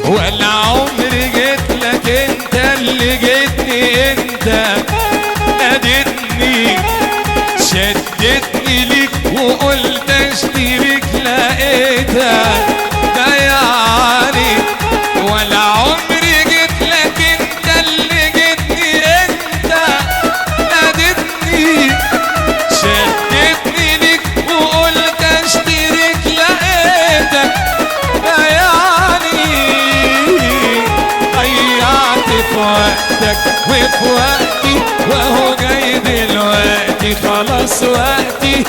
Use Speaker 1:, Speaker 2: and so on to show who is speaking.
Speaker 1: ولا عمري جيت لك، انت اللي جيتني، انت نادتني شدتني ليك وقلت اشتريك لقيتك ضيعني. ولا عمري جيت لك، انت اللي جيتني، انت نادتني شدتني ليك وقلت اشتريك لقيتك ضيعني. ضيعت في وقتك وفي وقتي، وهو جاي دلوقتي خلاص وقتي